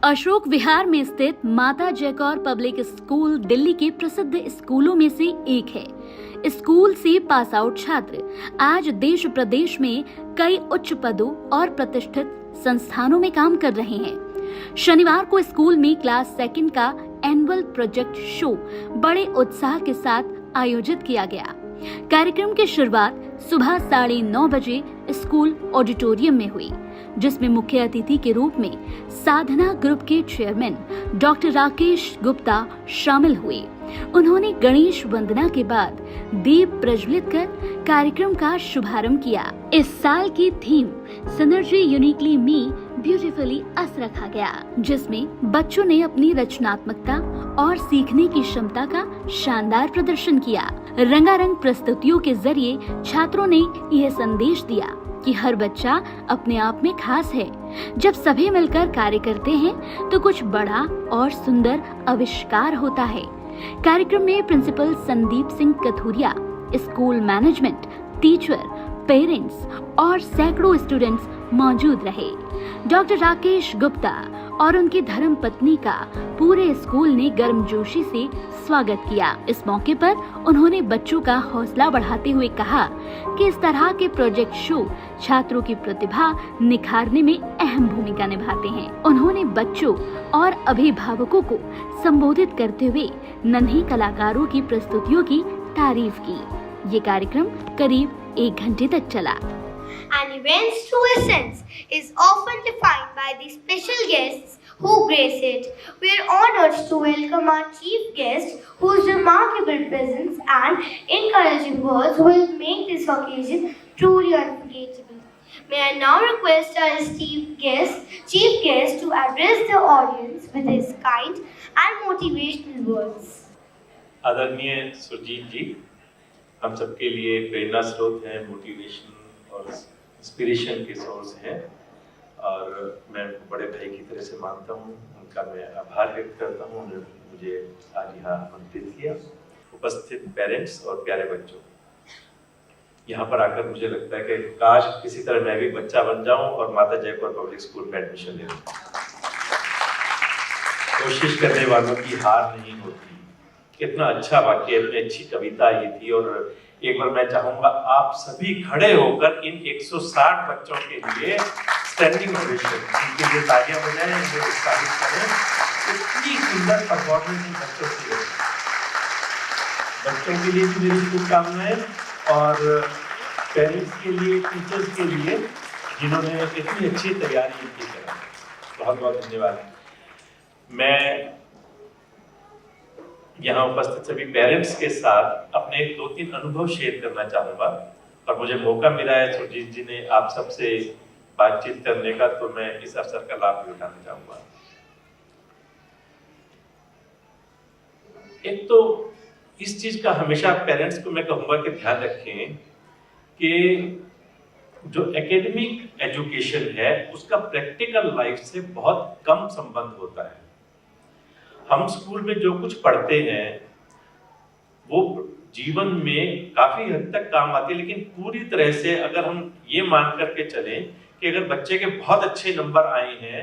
अशोक विहार में स्थित माता जयकौर पब्लिक स्कूल दिल्ली के प्रसिद्ध स्कूलों में से एक है। स्कूल से पास आउट छात्र आज देश प्रदेश में कई उच्च पदों और प्रतिष्ठित संस्थानों में काम कर रहे हैं। शनिवार को स्कूल में क्लास सेकंड का एनुअल प्रोजेक्ट शो बड़े उत्साह के साथ आयोजित किया गया। कार्यक्रम की शुरुआत सुबह 9:30 बजे स्कूल ऑडिटोरियम में हुई, जिसमें मुख्य अतिथि के रूप में साधना ग्रुप के चेयरमैन डॉक्टर राकेश गुप्ता शामिल हुए। उन्होंने गणेश वंदना के बाद दीप प्रज्वलित कर कार्यक्रम का शुभारंभ किया। इस साल की थीम सिनर्जी यूनिकली मी ब्यूटीफुली अस रखा गया, जिसमें बच्चों ने अपनी रचनात्मकता और सीखने की क्षमता का शानदार प्रदर्शन किया। रंगारंग प्रस्तुतियों के जरिए छात्रों ने यह संदेश दिया कि हर बच्चा अपने आप में खास है। जब सभी मिलकर कार्य करते हैं तो कुछ बड़ा और सुंदर आविष्कार होता है। कार्यक्रम में principal Sandeep Singh Kathuria, school management, teacher, parents और सैकड़ों स्टूडेंट्स मौजूद रहे। डॉक्टर राकेश गुप्ता और उनकी धर्म पत्नी का पूरे स्कूल ने गर्मजोशी से स्वागत किया। इस मौके पर उन्होंने बच्चों का हौसला बढ़ाते हुए कहा कि इस तरह के प्रोजेक्ट शो छात्रों की प्रतिभा निखारने में अहम भूमिका निभाते हैं। उन्होंने बच्चों और अभिभावकों को संबोधित करते हुए नन्हे कलाकारों की प्रस्तुतियों की तारीफ की। ये कार्यक्रम करीब 1 घंटे तक चला। An event's true essence is often defined by the special guests who grace it. We are honored to welcome our chief guest, whose remarkable presence and encouraging words will make this occasion truly unforgettable. May I now request our esteemed chief guest, to address the audience with his kind and motivational words. आदरणीय सुरजीत जी, हम सबके लिए प्रेरणा स्रोत हैं, motivation और inspiration के source हैं, और मैं बड़े भाई की तरह से मानता हूँ। उनका मैं आभार व्यक्त करता हूँ, उन्होंने मुझे आज यहाँ आमंत्रित किया। उपस्थित पेरेंट्स और प्यारे बच्चों, यहाँ पर आकर मुझे लगता है कि काश किसी तरह मैं भी बच्चा बन जाऊँ और माता जयकौर पब्लिक स्कूल में एडमिशन ले लूँ। कोशिश करने वालों की हार नहीं होती। कितना अच्छा वाक्य, इतनी अच्छी कविता ये थी। और एक बार मैं चाहूंगा आप सभी खड़े होकर इन 160 बच्चों के लिए स्टैंडिंग ओवेशन, उनके लिए तालियां बजाएं, उन्हें उत्साहित करें। इतनी सुंदर परफॉर्मेंस इन बच्चों की है। बच्चों के लिए भी मेरी शुभकामनाएं, और पेरेंट्स के लिए, टीचर्स के लिए, जिन्होंने इतनी अच्छी तैयारी की है, बहुत बहुत धन्यवाद। मैं यहाँ उपस्थित सभी पेरेंट्स के साथ अपने 2-3 अनुभव शेयर करना चाहूँगा, और मुझे मौका मिला है सुरजीत जी ने आप सबसे बातचीत करने का, तो मैं इस अवसर का लाभ भी उठाना चाहूँगा। एक तो इस चीज का हमेशा पेरेंट्स को मैं कहूँगा कि ध्यान रखें कि जो एकेडमिक एजुकेशन है उसका प्रैक्टिकल लाइफ से बहुत कम संबंध होता है। हम स्कूल में जो कुछ पढ़ते हैं वो जीवन में काफी हद तक काम आती है, लेकिन पूरी तरह से अगर हम ये मान करके चलें कि अगर बच्चे के बहुत अच्छे नंबर आए हैं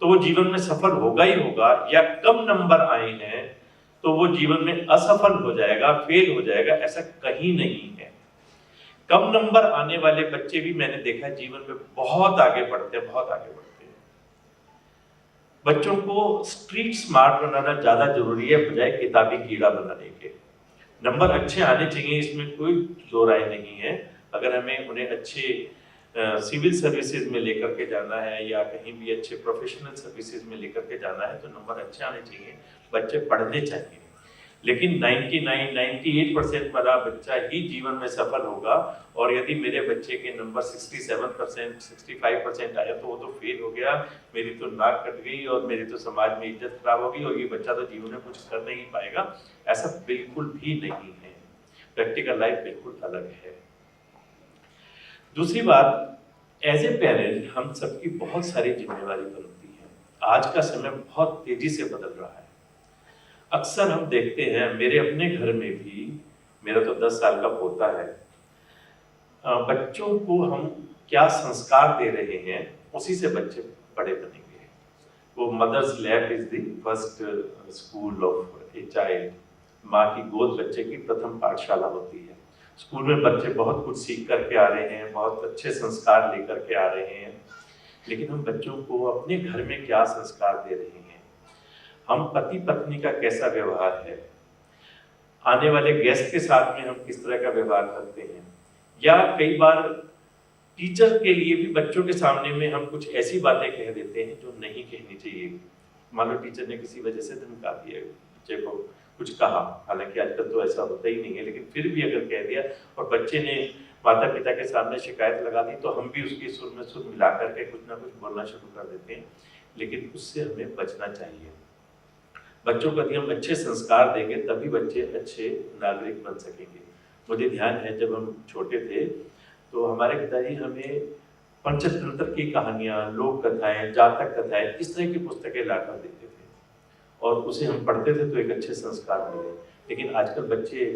तो वो जीवन में सफल होगा ही होगा, या कम नंबर आए हैं तो वो जीवन में असफल हो जाएगा, फेल हो जाएगा, ऐसा कहीं नहीं है। कम नंबर आने वाले बच्चे भी मैंने देखा जीवन में बहुत आगे बढ़ते हैं, बहुत आगे बढ़ते हैं। बच्चों को स्ट्रीट स्मार्ट बनाना ज्यादा जरूरी है बजाय किताबी कीड़ा बनाने के। नंबर अच्छे आने चाहिए, इसमें कोई दो राय नहीं है। अगर हमें उन्हें अच्छे सिविल सर्विसेज में लेकर के जाना है या कहीं भी अच्छे प्रोफेशनल सर्विसेज में लेकर के जाना है तो नंबर अच्छे आने चाहिए, बच्चे पढ़ने चाहिए। लेकिन 99-98% वाला बच्चा ही जीवन में सफल होगा, और यदि मेरे बच्चे के नंबर 67%, 65% आया तो वो तो फेल हो गया, मेरी तो नाक कट गई और मेरी तो समाज में इज्जत खराब होगी और ये बच्चा तो जीवन में कुछ कर नहीं पाएगा। ऐसा बिल्कुल भी नहीं है। प्रैक्टिकल लाइफ बिल्कुल अलग है। दूसरी बात, एज ए पेरेंट हम सबकी बहुत सारी जिम्मेवारी बनती है। आज का समय बहुत तेजी से बदल रहा है। अक्सर हम देखते हैं, मेरे अपने घर में भी, मेरा तो 10 साल का पोता है, बच्चों को हम क्या संस्कार दे रहे हैं उसी से बच्चे बड़े बनेंगे। वो mother's lap is the first school of a child. माँ की गोद बच्चे की प्रथम पाठशाला होती है। स्कूल में बच्चे बहुत कुछ सीख करके आ रहे हैं, बहुत अच्छे संस्कार लेकर के आ रहे हैं, लेकिन हम बच्चों को अपने घर में क्या संस्कार दे रहे हैं, हम पति पत्नी का कैसा व्यवहार है, आने वाले गेस्ट के साथ में हम किस तरह का व्यवहार करते हैं, या कई बार टीचर के लिए भी बच्चों के सामने में हम कुछ ऐसी बातें कह देते हैं जो नहीं कहनी चाहिए। मान लो टीचर ने किसी वजह से धमका दिया, बच्चे को कुछ कहा, हालांकि आजकल तो ऐसा होता ही नहीं है, लेकिन फिर भी अगर कह दिया और बच्चे ने माता पिता के सामने शिकायत लगा दी, तो हम भी उसकी सुर में सुर मिला करके कुछ ना कुछ बोलना शुरू कर देते हैं। लेकिन उससे हमें बचना चाहिए। बच्चों को यदि हम अच्छे संस्कार देंगे तभी बच्चे अच्छे नागरिक बन सकेंगे। मुझे ध्यान है जब हम छोटे थे तो हमारे पिताजी हमें पंचतंत्र की कहानियां, लोक कथाएं, जातक कथाएं, इस तरह की पुस्तकें लाकर देते थे और उसे हम पढ़ते थे तो एक अच्छे संस्कार मिले। लेकिन आजकल बच्चे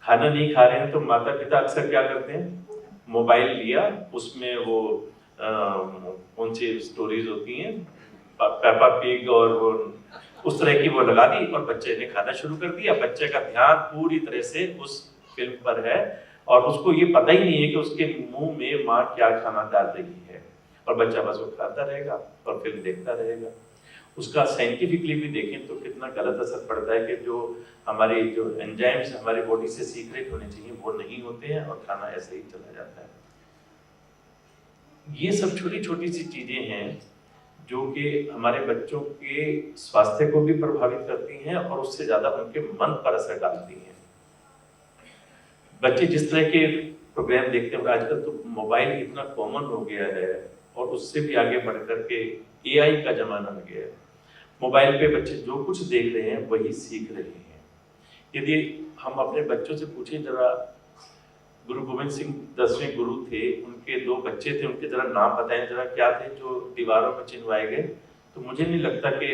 खाना नहीं खा रहे हैं तो माता पिता अक्सर क्या करते हैं, मोबाइल लिया, उसमें वो कौन सी स्टोरीज होती हैं, पेपा पिग और वो उस तरह की वो लगा दी और बच्चे ने खाना शुरू कर दिया। बच्चे का ध्यान पूरी तरह से उस फिल्म पर है और उसको ये पता ही नहीं है कि उसके मुंह में माँ क्या खाना डाल रही है, और बच्चा बस वो खाता रहेगा और फिल्म देखता रहेगा। उसका साइंटिफिकली भी देखें तो कितना गलत असर पड़ता है कि जो हमारे जो एंजाइम्स हमारे बॉडी से सीक्रेट होने चाहिए वो नहीं होते हैं और खाना ऐसे ही चला जाता है। ये सब छोटी छोटी सी चीजें हैं जो कि हमारे बच्चों के स्वास्थ्य को भी प्रभावित करती हैं और उससे ज्यादा उनके मन पर असर डालती हैं। बच्चे जिस तरह के प्रोग्राम देखते हैं, आजकल तो मोबाइल इतना कॉमन हो गया है और उससे भी आगे बढ़ करके एआई का जमाना आ गया है। मोबाइल पे बच्चे जो कुछ देख रहे हैं वही सीख रहे हैं। यदि हम अपने बच्चों से पूछें, जरा गुरु गोविंद सिंह 10वें गुरु थे, उनके 2 बच्चे थे, उनके जरा नाम बताएं जरा क्या थे जो दीवारों में चिन्हवाए गए। तो मुझे नहीं लगता कि,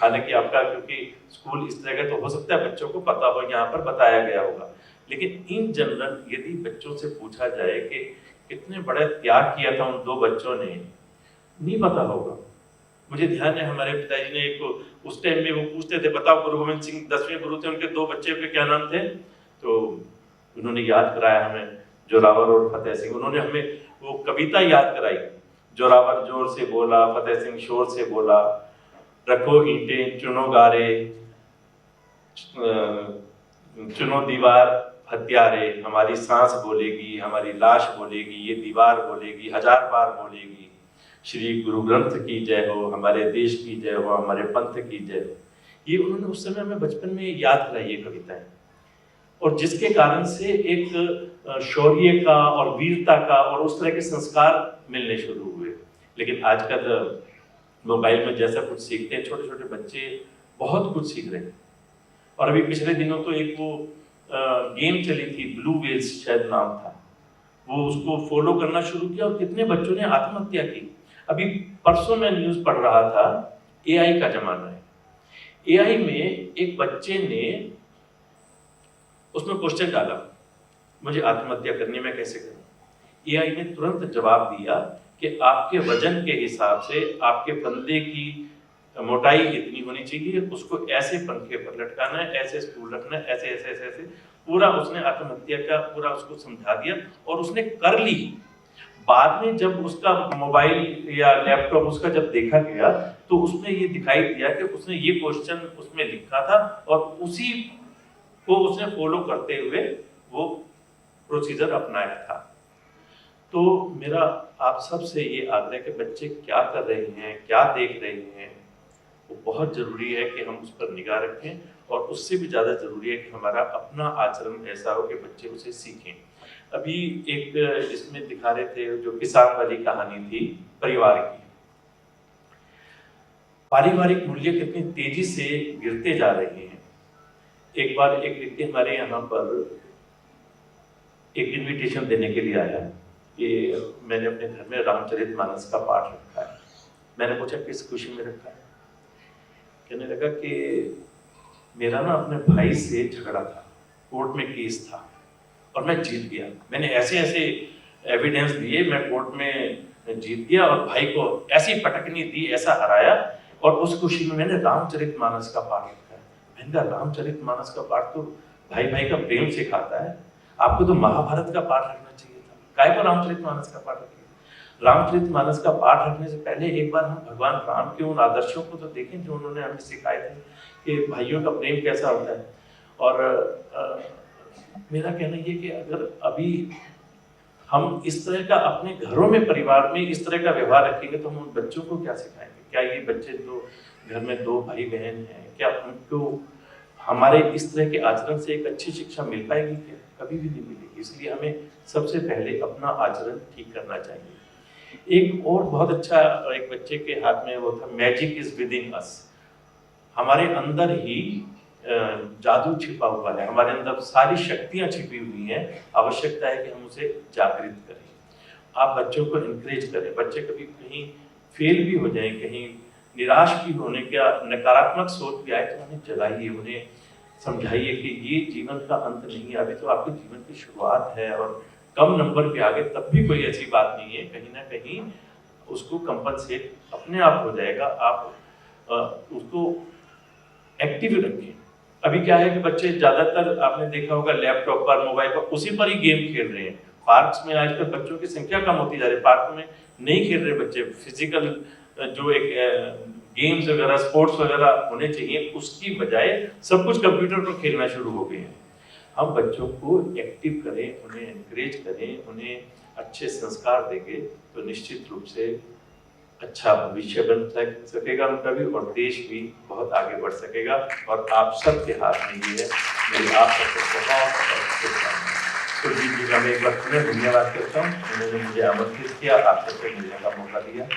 हालांकि आपका क्योंकि स्कूल इस तरह का तो हो सकता है बच्चों को पता हो, यहाँ पर बताया गया होगा, लेकिन इन जनरल यदि बच्चों से पूछा जाए कि कितने बड़ा त्याग किया था उन 2 बच्चों ने, नहीं पता होगा। मुझे ध्यान है हमारे पिताजी ने एक उस टाइम में वो पूछते थे, बताओ गुरु गोविंद सिंह 10वें गुरु थे, उनके 2 बच्चे के क्या नाम थे? तो उन्होंने याद कराया हमें, जोरावर और फतेह सिंह। उन्होंने हमें वो कविता याद कराई, जोरावर जोर से बोला, फतेह सिंह शोर से बोला, रखो ईंटें चुनो गारे, चुनो दीवार हत्यारे, हमारी सांस बोलेगी, हमारी लाश बोलेगी, ये दीवार बोलेगी, 1000 बार बोलेगी, श्री गुरु ग्रंथ की जय हो, हमारे देश की जय हो, हमारे पंथ की जय हो। ये उन्होंने उस समय हमें बचपन में याद कराई ये कविताएं, और जिसके कारण से एक शौर्य का और वीरता का और उस तरह के संस्कार मिलने शुरू हुए। लेकिन आजकल मोबाइल में जैसा कुछ सीखते हैं छोटे छोटे बच्चे, बहुत कुछ सीख रहे हैं। और अभी पिछले दिनों तो एक वो गेम चली थी, ब्लू वेल्स शायद नाम था, वो उसको फॉलो करना शुरू किया और कितने बच्चों ने आत्महत्या की। अभी परसों मैं न्यूज पढ़ रहा था, एआई का जमाना है, एआई में एक बच्चे ने उसमें क्वेश्चन डाला, मुझे आत्महत्या करनी, मैं कैसे करूं? एआई ने तुरंत जवाब दिया कि आपके वजन के हिसाब से आपके फंदे की मोटाई इतनी होनी चाहिए, उसको ऐसे पंखे पर लटकाना है, ऐसे स्टूल रखना है, ऐसे ऐसे ऐसे ऐसे, पूरा उसने आत्महत्या का पूरा उसको समझा दिया और उसने कर ली। बाद में जब उसका मोबाइल या लैपटॉप उसका जब देखा गया तो उसमें ये दिखाई दिया कि उसने ये क्वेश्चन उसमें लिखा था और उसी को उसने फॉलो करते हुए वो प्रोसीजर अपनाया था। तो मेरा आप सबसे ये आग्रह है कि बच्चे क्या कर रहे हैं, क्या देख रहे हैं, वो बहुत जरूरी है कि हम उस पर निगाह रखें, और उससे भी ज्यादा जरूरी है कि हमारा अपना आचरण ऐसा हो कि बच्चे उसे सीखें। अभी एक इसमें दिखा रहे थे जो किसान वाली कहानी थी परिवार की, पारिवारिक मूल्य कितनी तेजी से गिरते जा रहे हैं। एक बार एक व्यक्ति हमारे यहाँ पर एक इनविटेशन देने के लिए आया कि मैंने अपने घर में रामचरितमानस का पाठ रखा है। मैंने पूछा किस खुशी में रखा है? कहने लगा कि मेरा ना अपने भाई से झगड़ा था, कोर्ट में केस था और मैं जीत गया। मैंने ऐसे ऐसे एविडेंस दिए, मैं कोर्ट में जीत गया और भाई को ऐसी पटकनी दी, ऐसा हराया। और उस खुशी में मैंने रामचरितमानस का पाठ रखा है। मैंने कहा रामचरितमानस का पाठ तो भाई भाई का प्रेम सिखाता है, आपको तो महाभारत का पाठ रखना चाहिए था, काहे को रामचरितमानस का पाठ रखिए। रामचरितमानस का पाठ रखने से पहले एक बार हम भगवान राम के उन आदर्शों को तो देखें जो उन्होंने हमें सिखाए थे कि भाइयों का प्रेम कैसा होता है। और मेरा कहना ये कि अगर अभी हम इस तरह का अपने घरों में, परिवार में इस तरह का व्यवहार रखेंगे तो हम उन बच्चों को क्या सिखाएंगे? क्या ये बच्चे जो घर में 2 भाई बहन हैं, क्या उनको हमारे इस तरह के आचरण से एक अच्छी शिक्षा मिल पाएगी? क्या कभी भी नहीं मिलेगी। इसलिए हमें सबसे पहले अपना आचरण ठीक करना चाहिए। एक और बहुत अच्छा, एक बच्चे के हाथ में वो था, मैजिक इज विद इन अस। हमारे अंदर ही जादू छिपा हुआ है, हमारे अंदर सारी शक्तियां छिपी हुई हैं। आवश्यकता है कि हम उसे जागृत करें। आप बच्चों को इनकरेज करें। बच्चे कभी कहीं फेल भी हो जाएं, कहीं निराश भी होने का नकारात्मक सोच भी आए तो उन्हें जगाइए, उन्हें समझाइए कि ये जीवन का अंत नहीं है, अभी तो आपके जीवन की शुरुआत है और कम नंबर पे आगे तब भी कोई ऐसी बात नहीं है। कहीं ना कहीं उसको कंपनसेट अपने आप हो जाएगा। आप उसको एक्टिव रखें। अभी क्या है कि बच्चे ज्यादातर आपने देखा होगा लैपटॉप पर, मोबाइल पर, उसी पर ही गेम खेल रहे हैं। पार्क्स में आजकल बच्चों की संख्या कम होती जा रही है, पार्क में नहीं खेल रहे बच्चे। फिजिकल जो एक गेम्स वगैरह, स्पोर्ट्स वगैरह होने चाहिए, उसकी बजाय सब कुछ कंप्यूटर पर खेलना शुरू हो गए हैं। हम बच्चों को एक्टिव करें, उन्हें एनकरेज करें, उन्हें अच्छे संस्कार देंगे तो निश्चित रूप से अच्छा भविष्य बन सकेगा उनका भी, और देश भी बहुत आगे बढ़ सकेगा। और आप सबके हाथ में ये है। मेरी आप सबको बहुत शुभकामनाएं। सुरजीत जी का मैं एक बार पुनः धन्यवाद करता हूँ, उन्होंने मुझे आमंत्रित किया, आप सबसे मिलने का मौका दिया।